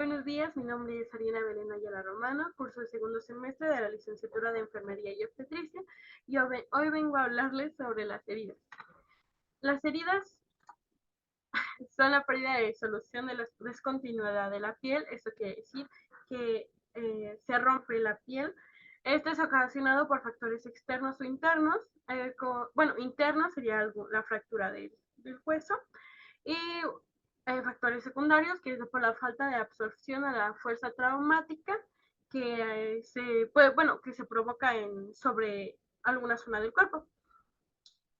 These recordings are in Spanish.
Buenos días, mi nombre es Ariana Belén Ayala Romano, curso el segundo semestre de la licenciatura de Enfermería y Obstetricia, y hoy vengo a hablarles sobre las heridas. Las heridas son la pérdida de solución de la descontinuidad de la piel, esto quiere decir que se rompe la piel. Esto es ocasionado por factores externos o internos. Internos sería la fractura del hueso, y factores secundarios, que es por la falta de absorción a la fuerza traumática que se provoca sobre alguna zona del cuerpo.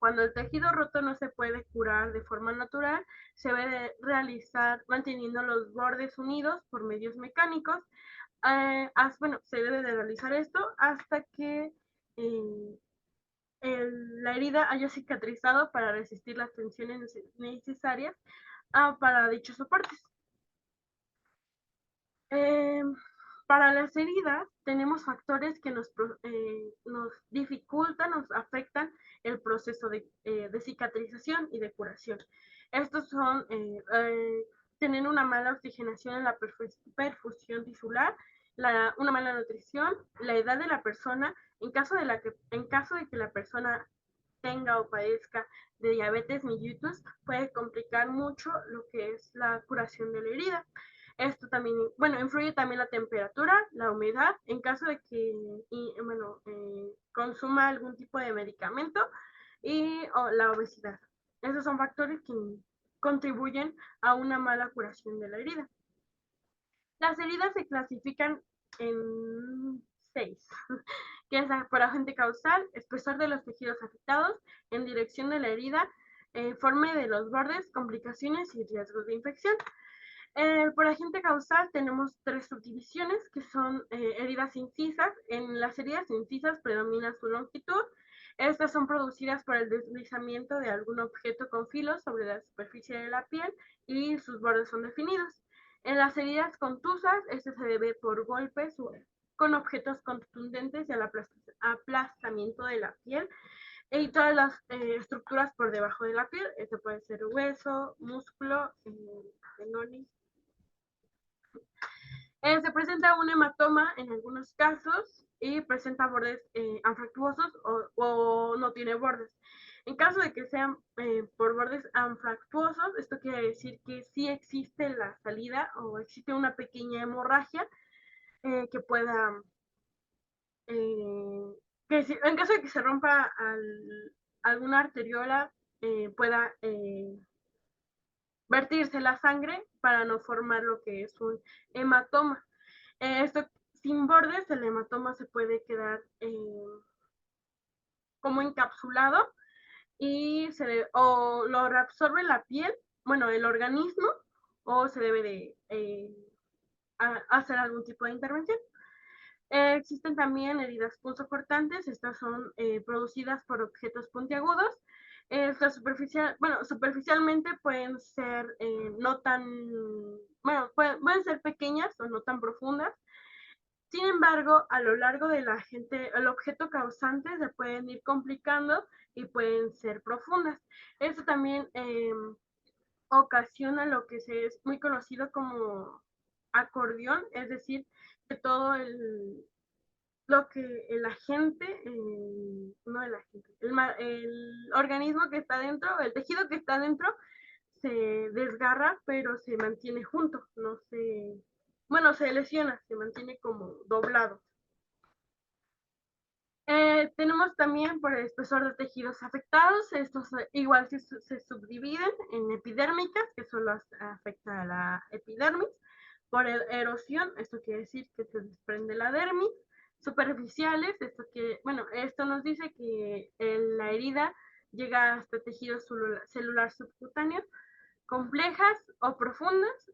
Cuando el tejido roto no se puede curar de forma natural, se debe realizar manteniendo los bordes unidos por medios mecánicos. Se debe de realizar esto hasta que la herida haya cicatrizado para resistir las tensiones necesarias para dichos soportes. Eh, para las heridas tenemos factores que nos dificultan, nos afectan el proceso de cicatrización y de curación. Estos son tener una mala oxigenación en la perfusión tisular, una mala nutrición, la edad de la persona, en caso de que la persona tenga o padezca de diabetes mellitus, puede complicar mucho lo que es la curación de la herida. Esto también, influye también la temperatura, la humedad, en caso de que consuma algún tipo de medicamento o la obesidad. Esos son factores que contribuyen a una mala curación de la herida. Las heridas se clasifican en 6, que es por agente causal, espesor de los tejidos afectados, en dirección de la herida, forma de los bordes, complicaciones y riesgos de infección. Por agente causal tenemos 3 subdivisiones, que son heridas incisas. En las heridas incisas predomina su longitud. Estas son producidas por el deslizamiento de algún objeto con filos sobre la superficie de la piel y sus bordes son definidos. En las heridas contusas, este se debe por golpes con objetos contundentes y al aplastamiento de la piel y todas las estructuras por debajo de la piel. Este puede ser hueso, músculo, tendones. Se presenta un hematoma en algunos casos y presenta bordes anfractuosos o no tiene bordes. En caso de que sean por bordes anfractuosos, esto quiere decir que sí existe la salida o existe una pequeña hemorragia que pueda, en caso de que se rompa alguna arteriola, pueda vertirse la sangre para no formar lo que es un hematoma. Esto sin bordes, el hematoma se puede quedar como encapsulado o lo reabsorbe la piel, el organismo, o se debe de hacer algún tipo de intervención. Existen también heridas punzocortantes. Estas son producidas por objetos puntiagudos. Superficialmente pueden ser pueden ser pequeñas o no tan profundas. Sin embargo, a lo largo de el objeto causante se pueden ir complicando y pueden ser profundas. Esto también ocasiona lo que es muy conocido como acordeón, es decir, que todo lo que el agente, no el agente, el organismo que está dentro, el tejido que está dentro, se desgarra, pero se mantiene junto, se lesiona, se mantiene como doblado. Tenemos también por el espesor de tejidos afectados. Estos igual se subdividen en epidérmicas, que solo afecta a la epidermis. Por erosión, esto quiere decir que se desprende la dermis. Superficiales, esto nos dice que la herida llega hasta tejido celular subcutáneo. Complejas o profundas,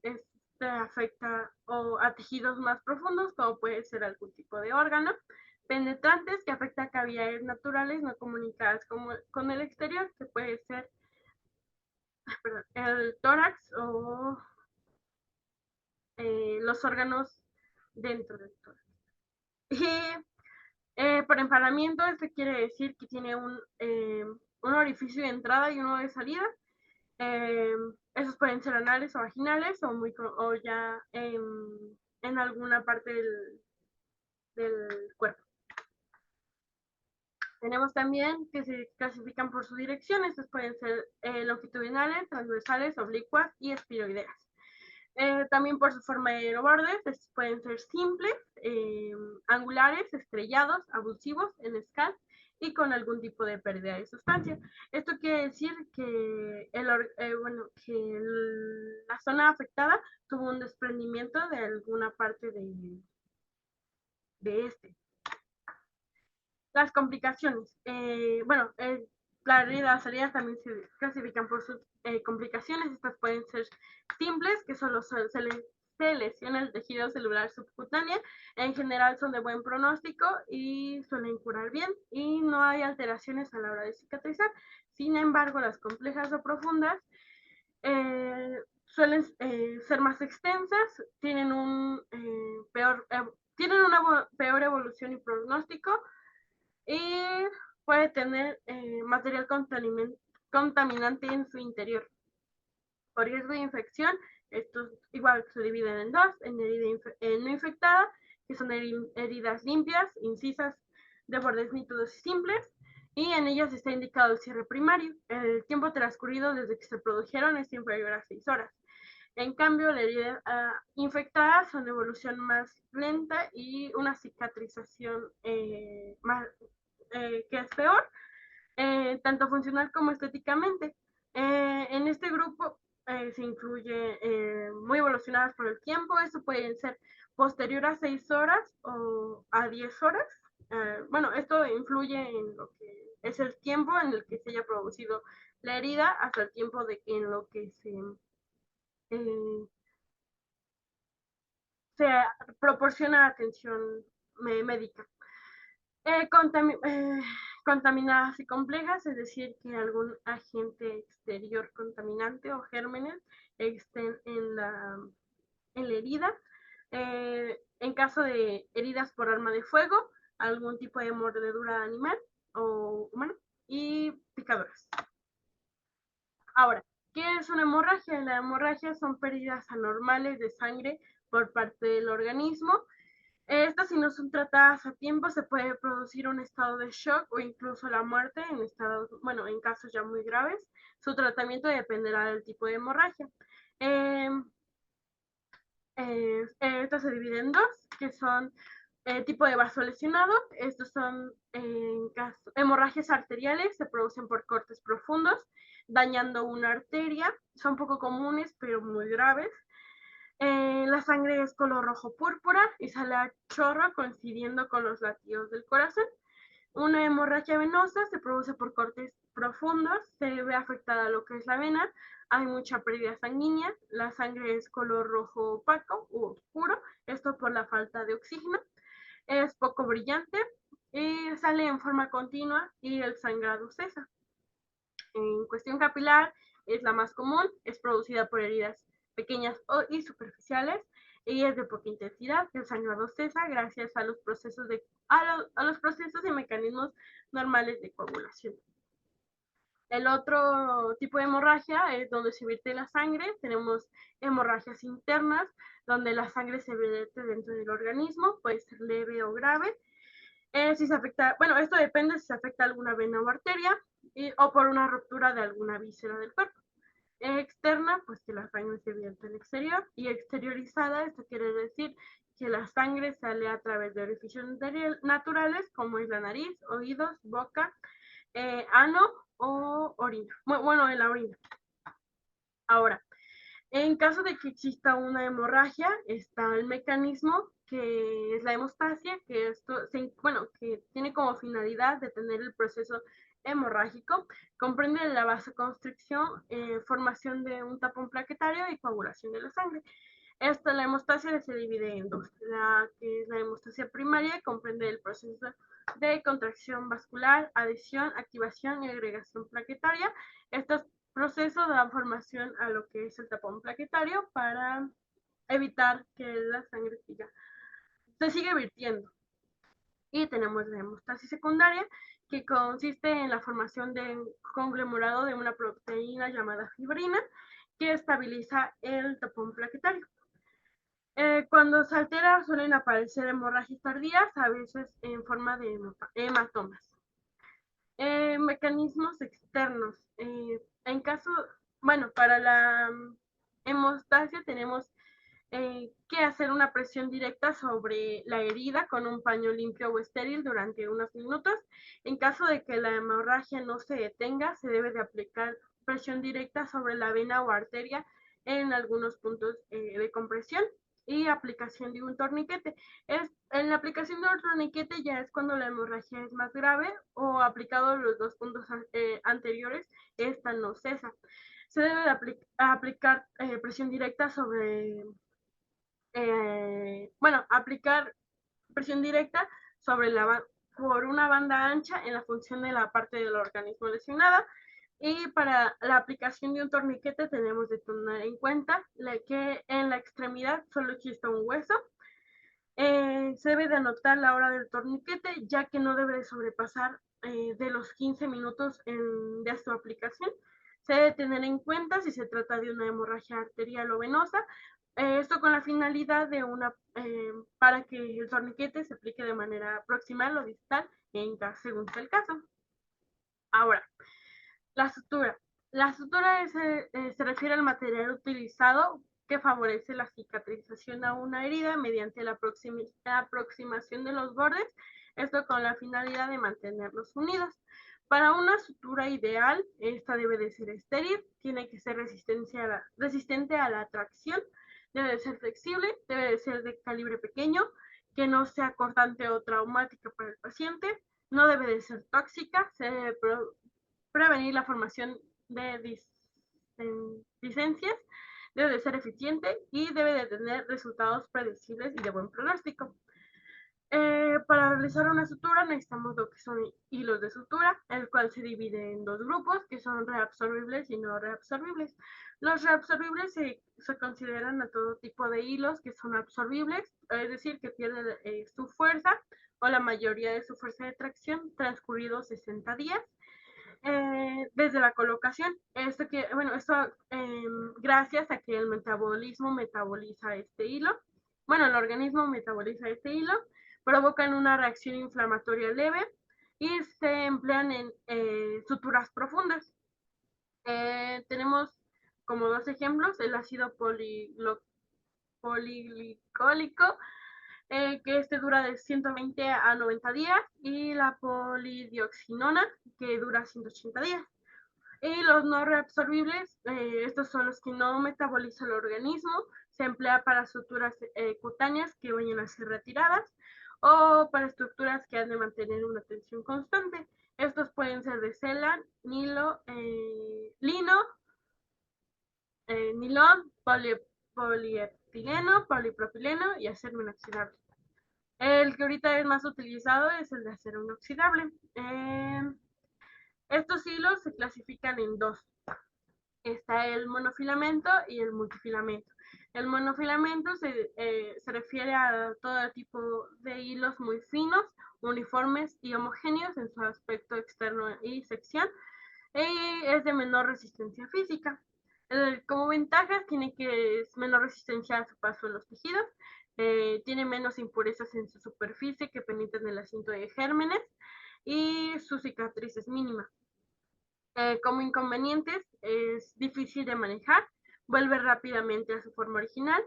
afecta a tejidos más profundos, como puede ser algún tipo de órgano. Penetrantes, que afecta a cavidades naturales no comunicadas con el exterior, que puede ser el tórax o los órganos dentro del tórax. Y por empalamiento, esto quiere decir que tiene un orificio de entrada y uno de salida. Esos pueden ser anales o vaginales o ya en alguna parte del cuerpo. Tenemos también que se clasifican por su dirección. Estos pueden ser longitudinales, transversales, oblicuas y espiroideas. También por su forma de aerobordes, estos pueden ser simples, angulares, estrellados, abusivos, en escal y con algún tipo de pérdida de sustancia. Esto quiere decir que, la zona afectada tuvo un desprendimiento de alguna parte de este. Las complicaciones. Las heridas también se clasifican por sus complicaciones. Estas pueden ser simples, que solo se lesiona el tejido celular subcutáneo. En general son de buen pronóstico y suelen curar bien y no hay alteraciones a la hora de cicatrizar. Sin embargo, las complejas o profundas suelen ser más extensas, tienen una peor evolución y pronóstico y puede tener material contaminante en su interior. Por riesgo de infección, estos igual se dividen en dos, en herida no infectada, que son heridas limpias, incisas, de bordes nítidos y simples, y en ellas está indicado el cierre primario. El tiempo transcurrido desde que se produjeron es inferior a 6 horas. En cambio, la herida infectada son de evolución más lenta y una cicatrización que es peor, tanto funcional como estéticamente. En este grupo se incluye muy evolucionadas por el tiempo, eso puede ser posterior a 6 horas o a 10 horas. Esto influye en lo que es el tiempo en el que se haya producido la herida hasta el tiempo en lo que eh, se proporciona atención médica. Contaminadas y complejas, es decir, que algún agente exterior contaminante o gérmenes estén en la herida. En caso de heridas por arma de fuego, algún tipo de mordedura animal o humano y picaduras. Ahora, ¿qué es una hemorragia? La hemorragia son pérdidas anormales de sangre por parte del organismo. Estas, si no son tratadas a tiempo, se puede producir un estado de shock o incluso la muerte en casos ya muy graves. Su tratamiento dependerá del tipo de hemorragia. Eh, Esta se divide en dos, que son tipo de vaso lesionado. Estos son hemorragias arteriales, se producen por cortes profundos, dañando una arteria. Son poco comunes, pero muy graves. La sangre es color rojo púrpura y sale a chorro coincidiendo con los latidos del corazón. Una hemorragia venosa se produce por cortes profundos, se ve afectada lo que es la vena, hay mucha pérdida sanguínea, la sangre es color rojo opaco u oscuro, esto por la falta de oxígeno, es poco brillante y sale en forma continua y el sangrado cesa. En cuestión capilar es la más común, es producida por heridas pequeñas y superficiales y es de poca intensidad. El sangrado cesa gracias a los procesos y mecanismos normales de coagulación. El otro tipo de hemorragia es donde se vierte la sangre. Tenemos hemorragias internas, donde la sangre se vierte dentro del organismo, puede ser leve o grave. Si se afecta, esto depende si se afecta alguna vena o arteria o por una ruptura de alguna víscera del cuerpo. Externa, pues que la sangre se vierte al exterior, y exteriorizada, esto quiere decir que la sangre sale a través de orificios naturales como es la nariz, oídos, boca, ano o orina. En la orina. Ahora, en caso de que exista una hemorragia, está el mecanismo que es la hemostasia, que tiene como finalidad detener el proceso hemorrágico, comprende la vasoconstricción, formación de un tapón plaquetario y coagulación de la sangre. La hemostasia se divide en dos. Que es la hemostasia primaria, comprende el proceso de contracción vascular, adhesión, activación y agregación plaquetaria. Estos procesos dan formación a lo que es el tapón plaquetario para evitar que la sangre se siga virtiendo. Y tenemos la hemostasis secundaria, que consiste en la formación de un conglomerado de una proteína llamada fibrina, que estabiliza el tapón plaquetario. Cuando se altera suelen aparecer hemorragias tardías, a veces en forma de hematomas. Mecanismos externos. En caso, bueno, para la hemostasia tenemos que hacer una presión directa sobre la herida con un paño limpio o estéril durante unos minutos. En caso de que la hemorragia no se detenga, se debe de aplicar presión directa sobre la vena o arteria en algunos puntos de compresión y aplicación de un torniquete. En la aplicación de un torniquete ya es cuando la hemorragia es más grave o aplicado los dos puntos anteriores, esta no cesa. Se debe de aplicar presión directa sobre aplicar presión directa sobre por una banda ancha en la función de la parte del organismo lesionada. Y para la aplicación de un torniquete tenemos de tener en cuenta que en la extremidad solo existe un hueso. Se debe de anotar la hora del torniquete, ya que no debe de sobrepasar de los 15 minutos de su aplicación. Se debe tener en cuenta si se trata de una hemorragia arterial o venosa, esto con la finalidad de para que el torniquete se aplique de manera proximal o distal según sea el caso. Ahora, la sutura. La sutura se refiere al material utilizado que favorece la cicatrización a una herida mediante la aproximación de los bordes, esto con la finalidad de mantenerlos unidos. Para una sutura ideal, esta debe de ser estéril, tiene que ser resistente a la tracción, debe de ser flexible, debe de ser de calibre pequeño, que no sea cortante o traumática para el paciente, no debe de ser tóxica, se debe prevenir la formación de licencias, debe de ser eficiente y debe de tener resultados predecibles y de buen pronóstico. Para realizar una sutura necesitamos lo que son hilos de sutura, el cual se divide en dos grupos, que son reabsorbibles y no reabsorbibles. Los reabsorbibles se consideran a todo tipo de hilos que son absorbibles, es decir, que pierden su fuerza o la mayoría de su fuerza de tracción transcurridos 60 días. Desde la colocación. Esto gracias a que el metabolismo metaboliza este hilo. Bueno, el organismo metaboliza este hilo, provocan una reacción inflamatoria leve y se emplean en suturas profundas. Tenemos como dos ejemplos el ácido poliglicólico, que dura de 120 a 90 días, y la polidioxinona, que dura 180 días. Y los no reabsorbibles, estos son los que no metaboliza el organismo, se emplea para suturas cutáneas que vayan a ser retiradas o para estructuras que han de mantener una tensión constante. Estos pueden ser de celan, lino, nilón, polietileno, polipropileno y acero inoxidable. El que ahorita es más utilizado es el de acero inoxidable. Estos hilos se clasifican en dos. Está el monofilamento y el multifilamento. El monofilamento se refiere a todo tipo de hilos muy finos, uniformes y homogéneos en su aspecto externo y sección, y es de menor resistencia física. Como ventajas tiene que es menor resistencia a su paso en los tejidos, tiene menos impurezas en su superficie que penetran el asiento de gérmenes y su cicatriz es mínima. Como inconvenientes, es difícil de manejar, vuelve rápidamente a su forma original,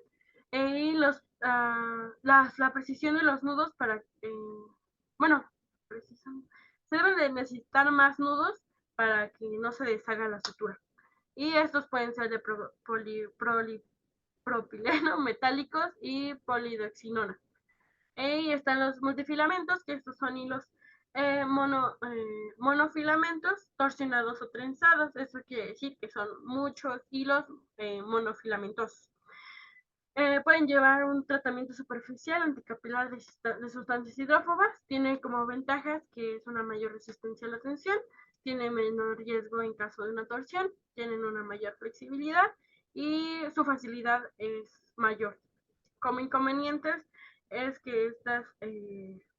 y la precisión de los nudos se deben de necesitar más nudos para que no se deshaga la sutura. Y estos pueden ser de propileno, metálicos y polidoxinona. Y están los multifilamentos, que estos son hilos monofilamentos torsionados o trenzados. Eso quiere decir que son muchos hilos monofilamentosos. Pueden llevar un tratamiento superficial anticapilar de sustancias hidrófobas. Tiene como ventajas que es una mayor resistencia a la tensión, tiene menor riesgo en caso de una torsión, tienen una mayor flexibilidad y su facilidad es mayor. Como inconvenientes es que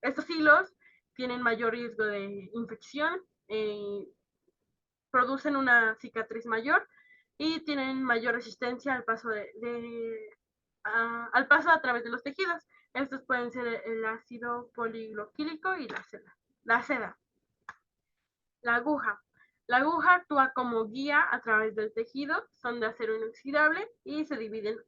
estos hilos tienen mayor riesgo de infección, producen una cicatriz mayor y tienen mayor resistencia al paso al paso a través de los tejidos. Estos pueden ser el ácido poligloquílico y la seda. La aguja. La aguja actúa como guía a través del tejido, son de acero inoxidable y se dividen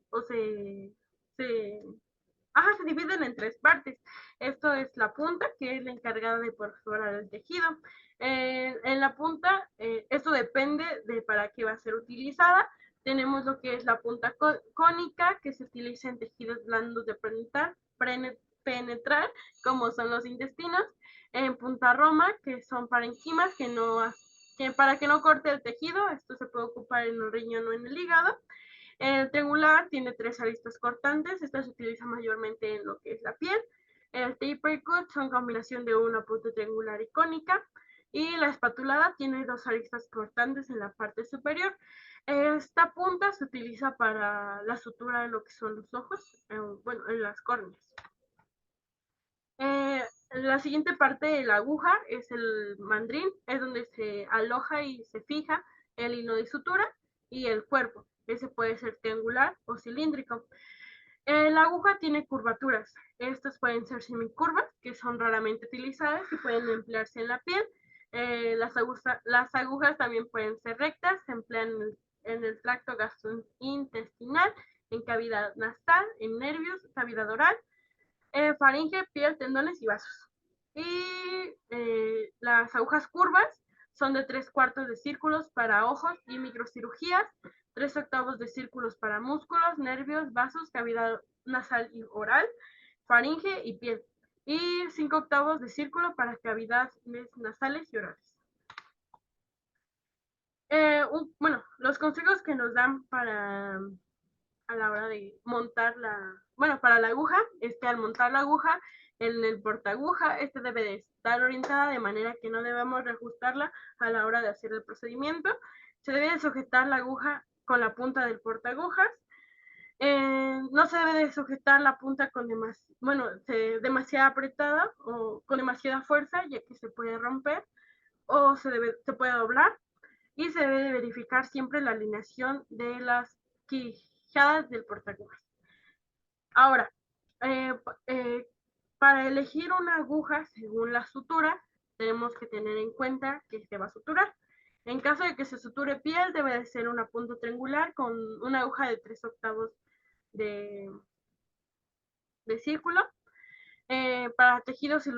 se dividen en tres partes. Esto es la punta, que es la encargada de perforar el tejido. En la punta, esto depende de para qué va a ser utilizada. Tenemos lo que es la punta cónica, que se utiliza en tejidos blandos de penetrar, como son los intestinos. En punta roma, que son parenquimas, que para que no corte el tejido. Esto se puede ocupar en el riñón o en el hígado. El triangular tiene tres aristas cortantes. Esta se utiliza mayormente en lo que es la piel. El taper cut son combinación de una punta triangular y cónica. Y la espatulada tiene dos aristas cortantes en la parte superior. Esta punta se utiliza para la sutura de lo que son los ojos, bueno, en las córneas. La siguiente parte de la aguja es el mandrín, es donde se aloja y se fija el hilo de sutura, y el cuerpo. Ese puede ser triangular o cilíndrico. La aguja tiene curvaturas. Estas pueden ser semicurvas, que son raramente utilizadas y pueden emplearse en la piel. Las agujas también pueden ser rectas, se emplean en el tracto gastrointestinal, en cavidad nasal, en nervios, cavidad oral, faringe, piel, tendones y vasos. Y las agujas curvas son de 3/4 de círculos para ojos y microcirugías, 3/8 de círculos para músculos, nervios, vasos, cavidad nasal y oral, faringe y piel, y 5/8 de círculo para cavidades nasales y orales. Bueno, los consejos que nos dan a la hora de montar para la aguja, es que al montar la aguja en el portaaguja, debe de estar orientada de manera que no debemos reajustarla a la hora de hacer el procedimiento. Se debe de sujetar la aguja con la punta del portaagujas. No se debe de sujetar la punta con demasiada apretada o con demasiada fuerza, ya que se puede romper o se puede doblar, y se debe de verificar siempre la alineación de las quijadas del portaagujas. Ahora, eh, eh, para elegir una aguja según la sutura, tenemos que tener en cuenta que se va a suturar. En caso de que se suture piel, debe de ser una punta triangular con una aguja de 3/8 de círculo. Para tejidos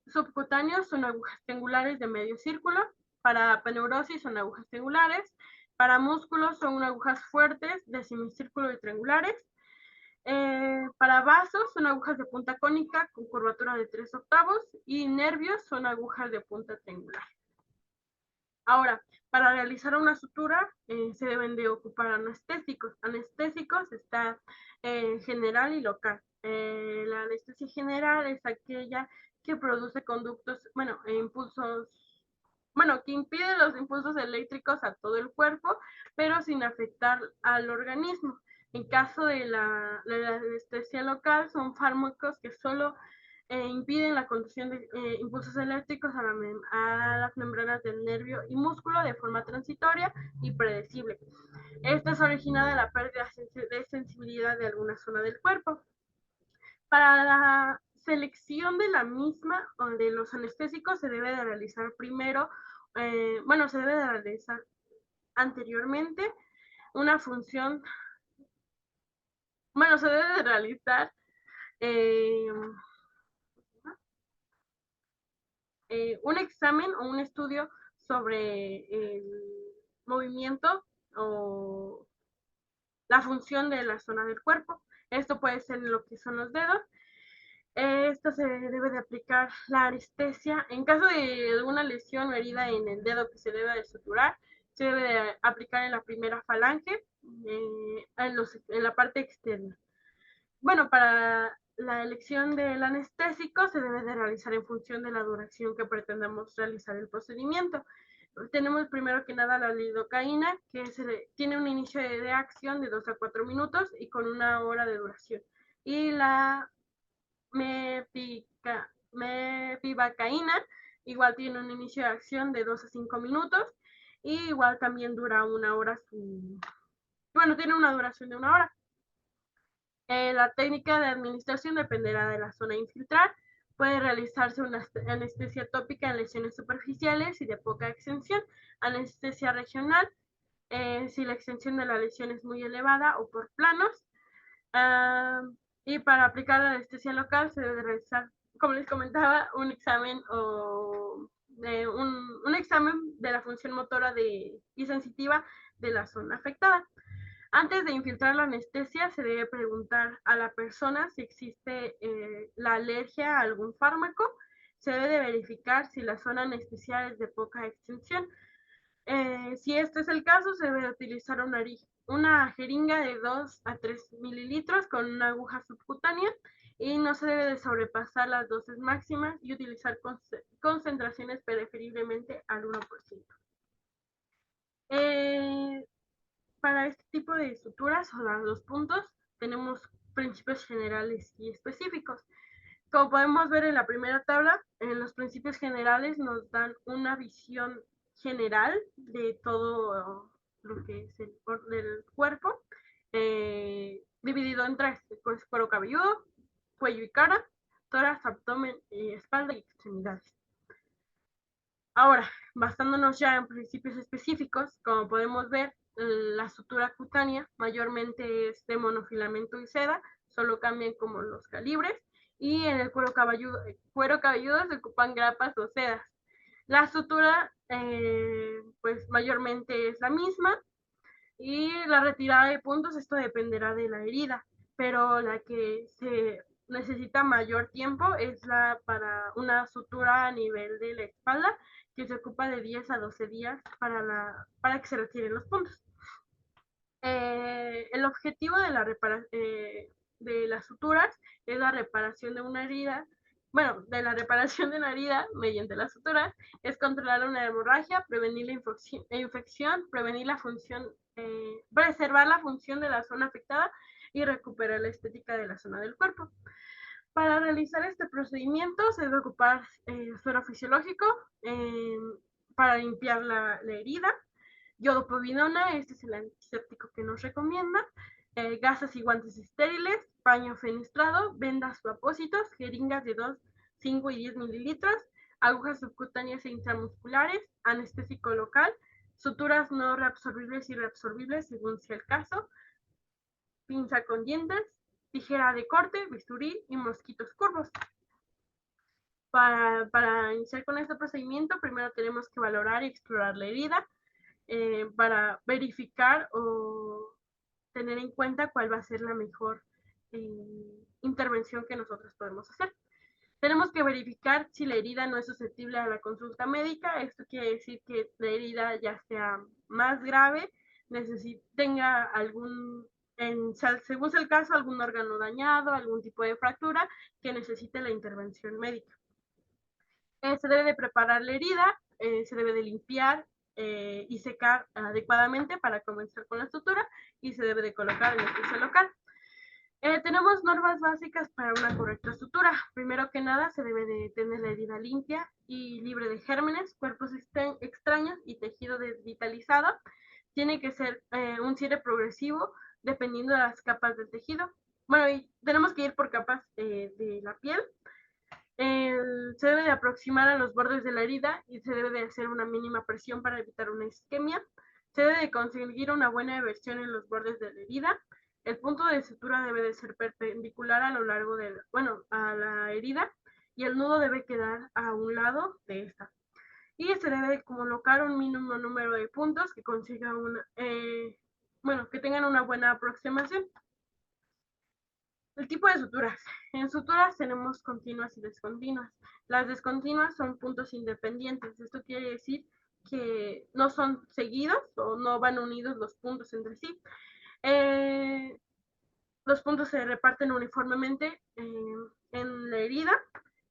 subcutáneos son agujas triangulares de medio círculo. Para paneurosis son agujas triangulares. Para músculos son agujas fuertes de semicírculo y triangulares. Para vasos son agujas de punta cónica con curvatura de 3/8, y nervios son agujas de punta triangular. Ahora, para realizar una sutura se deben de ocupar anestésicos. Anestésicos está general y local. La anestesia general es aquella que produce impulsos, que impide los impulsos eléctricos a todo el cuerpo, pero sin afectar al organismo. En caso de la anestesia local, son fármacos que solo impiden la conducción de impulsos eléctricos a las membranas del nervio y músculo de forma transitoria y predecible. Esta es originada de la pérdida de sensibilidad de alguna zona del cuerpo. Para la selección de la misma o de los anestésicos se debe de realizar se debe de realizar anteriormente una función, se debe de realizar eh, un examen o un estudio sobre el movimiento o la función de la zona del cuerpo. Esto puede ser en lo que son los dedos. Esto se debe de aplicar la anestesia. En caso de alguna lesión o herida en el dedo que se debe de suturar, se debe de aplicar en la primera falange, en la parte externa. Bueno, para la elección del anestésico se debe de realizar en función de la duración que pretendamos realizar el procedimiento. Tenemos primero que nada la lidocaína, que tiene un inicio de acción de 2 a 4 minutos y con 1 hora de duración. Y la mepivacaína igual tiene un inicio de acción de 2 a 5 minutos y igual también dura 1 hora bueno, tiene una duración de 1 hora. La técnica de administración dependerá de la zona a infiltrar. Puede realizarse una anestesia tópica en lesiones superficiales y de poca extensión, anestesia regional, si la extensión de la lesión es muy elevada o por planos. Uh, y para aplicar la anestesia local se debe realizar, como les comentaba, un examen o un examen de la función motora y sensitiva de la zona afectada. Antes de infiltrar la anestesia, se debe preguntar a la persona si existe la alergia a algún fármaco. Se debe de verificar si la zona anestesiada es de poca extensión. Si este es el caso, se debe utilizar una jeringa de 2 a 3 mililitros con una aguja subcutánea y no se debe de sobrepasar las dosis máximas y utilizar concentraciones preferiblemente al 1%. Para este tipo de suturas o los puntos tenemos principios generales y específicos. Como podemos ver en la primera tabla, los principios generales nos dan una visión general de todo lo que es el cuerpo, dividido en tres: pues, cuero cabelludo, cuello y cara, tórax, abdomen, espalda y extremidades. Ahora, basándonos ya en principios específicos, como podemos ver, la sutura cutánea mayormente es de monofilamento y seda, solo cambian como los calibres, y en el cuero cabelludo se ocupan grapas o sedas. La sutura, pues mayormente es la misma, y la retirada de puntos, esto dependerá de la herida, pero la que se necesita mayor tiempo es para una sutura a nivel de la espalda, que se ocupa de 10 a 12 días para que se retiren los puntos. El objetivo de las suturas es la reparación de una herida. Bueno, de la reparación de una herida mediante las suturas es controlar una hemorragia, prevenir la infección, preservar la función de la zona afectada y recuperar la estética de la zona del cuerpo. Para realizar este procedimiento se debe ocupar suero fisiológico para limpiar la herida, yodopovidona, este es el antiséptico que nos recomienda, gasas y guantes estériles, paño fenestrado, vendas o apósitos, jeringas de 2, 5 y 10 mililitros, agujas subcutáneas e intramusculares, anestésico local, suturas no reabsorbibles y reabsorbibles según sea el caso, pinza con dientes, tijera de corte, bisturí y mosquitos curvos. Para iniciar con este procedimiento, primero tenemos que valorar y explorar la herida para verificar o tener en cuenta cuál va a ser la mejor intervención que nosotros podemos hacer. Tenemos que verificar si la herida no es susceptible a la consulta médica. Esto quiere decir que la herida ya sea más grave, tenga según sea el caso, algún órgano dañado, algún tipo de fractura que necesite la intervención médica. Se debe de preparar la herida, se debe de limpiar y secar adecuadamente para comenzar con la sutura y se debe de colocar en el piso local. Tenemos normas básicas para una correcta sutura. Primero que nada, se debe de tener la herida limpia y libre de gérmenes, cuerpos extraños y tejido desvitalizado. Tiene que ser un cierre progresivo dependiendo de las capas del tejido. Bueno, y tenemos que ir por capas de la piel. Se debe de aproximar a los bordes de la herida y se debe de hacer una mínima presión para evitar una isquemia. Se debe de conseguir una buena eversión en los bordes de la herida. El punto de sutura debe de ser perpendicular a lo largo a la herida y el nudo debe quedar a un lado de esta. Y se debe de colocar un mínimo número de puntos que que tengan una buena aproximación. El tipo de suturas. En suturas tenemos continuas y descontinuas. Las descontinuas son puntos independientes. Esto quiere decir que no son seguidos o no van unidos los puntos entre sí. Los puntos se reparten uniformemente en la herida,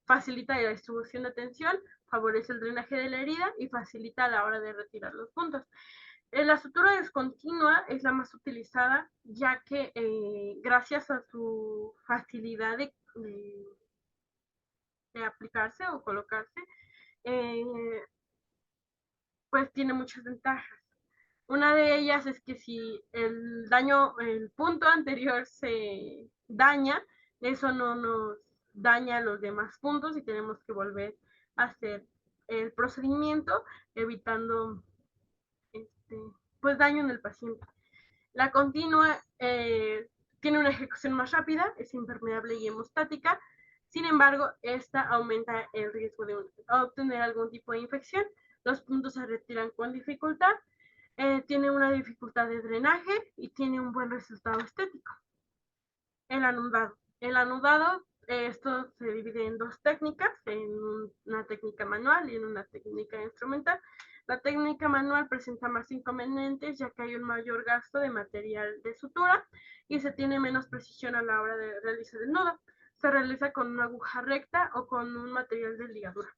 facilita la distribución de tensión, favorece el drenaje de la herida y facilita a la hora de retirar los puntos. La sutura descontinua es la más utilizada, ya que gracias a su facilidad de aplicarse o colocarse, eh, pues tiene muchas ventajas. Una de ellas es que si el punto anterior se daña, eso no nos daña los demás puntos y tenemos que volver a hacer el procedimiento, evitando este, pues daño en el paciente. La continua tiene una ejecución más rápida, es impermeable y hemostática. Sin embargo, esta aumenta el riesgo de obtener algún tipo de infección. Los puntos se retiran con dificultad, tiene una dificultad de drenaje y tiene un buen resultado estético. El anudado. El anudado, esto se divide en dos técnicas, en una técnica manual y en una técnica instrumental. La técnica manual presenta más inconvenientes ya que hay un mayor gasto de material de sutura y se tiene menos precisión a la hora de realizar el nudo. Se realiza con una aguja recta o con un material de ligadura.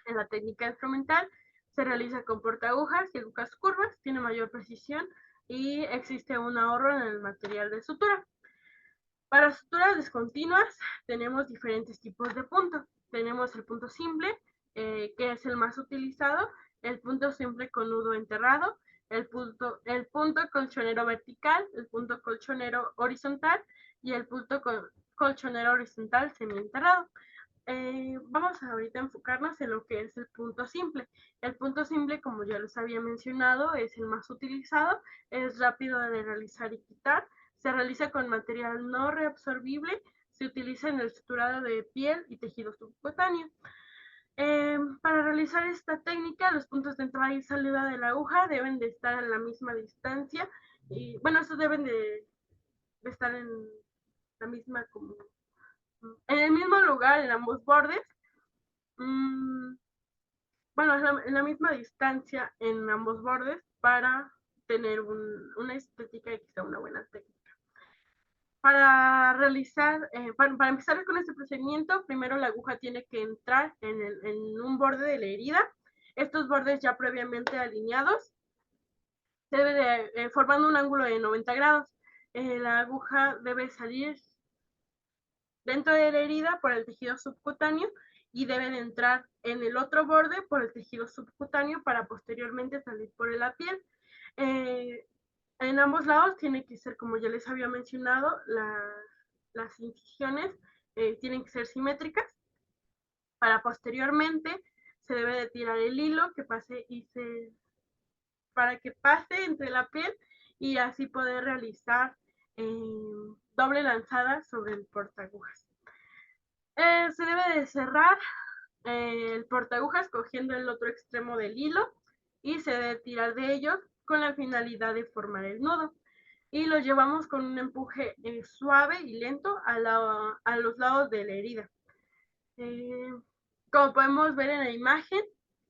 En la técnica instrumental se realiza con portaagujas y agujas curvas, tiene mayor precisión y existe un ahorro en el material de sutura. Para suturas discontinuas tenemos diferentes tipos de punto. Tenemos el punto simple, que es el más utilizado, el punto simple con nudo enterrado, el punto colchonero vertical, el punto colchonero horizontal y el punto colchonero horizontal semienterrado. Vamos ahorita a enfocarnos en lo que es el punto simple. El punto simple, como ya les había mencionado, es el más utilizado, es rápido de realizar y quitar, se realiza con material no reabsorbible, se utiliza en el suturado de piel y tejido subcutáneo. Para realizar esta técnica, los puntos de entrada y salida de la aguja deben de estar a la misma distancia, y bueno, estos deben de estar en la misma como en el mismo lugar en ambos bordes. Mm, bueno, en la misma distancia en ambos bordes para tener una estética y quizá una buena técnica. Para realizar, para empezar con este procedimiento, primero la aguja tiene que entrar en un borde de la herida. Estos bordes ya previamente alineados se debe de, formando un ángulo de 90 grados. La aguja debe salir dentro de la herida por el tejido subcutáneo y debe de entrar en el otro borde por el tejido subcutáneo para posteriormente salir por la piel. Eh, en ambos lados tiene que ser, como ya les había mencionado, las incisiones tienen que ser simétricas. Para posteriormente se debe de tirar el hilo que pase para que pase entre la piel y así poder realizar doble lanzada sobre el portaagujas. Se debe de cerrar el portaagujas cogiendo el otro extremo del hilo y se debe tirar de ellos con la finalidad de formar el nudo. Y lo llevamos con un empuje suave y lento a los lados de la herida. Como podemos ver en la imagen,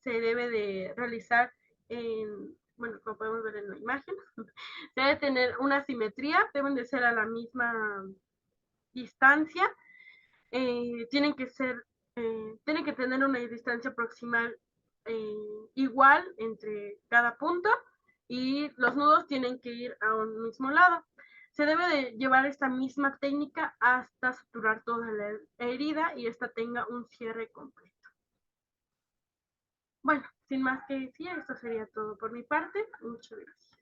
se debe de realizar bueno, como podemos ver en la imagen, se debe tener una simetría, deben de ser a la misma distancia, tienen que tener una distancia proximal igual entre cada punto y los nudos tienen que ir a un mismo lado. Se debe de llevar esta misma técnica hasta suturar toda la herida y esta tenga un cierre completo. Bueno, sin más que decir, esto sería todo por mi parte. Muchas gracias.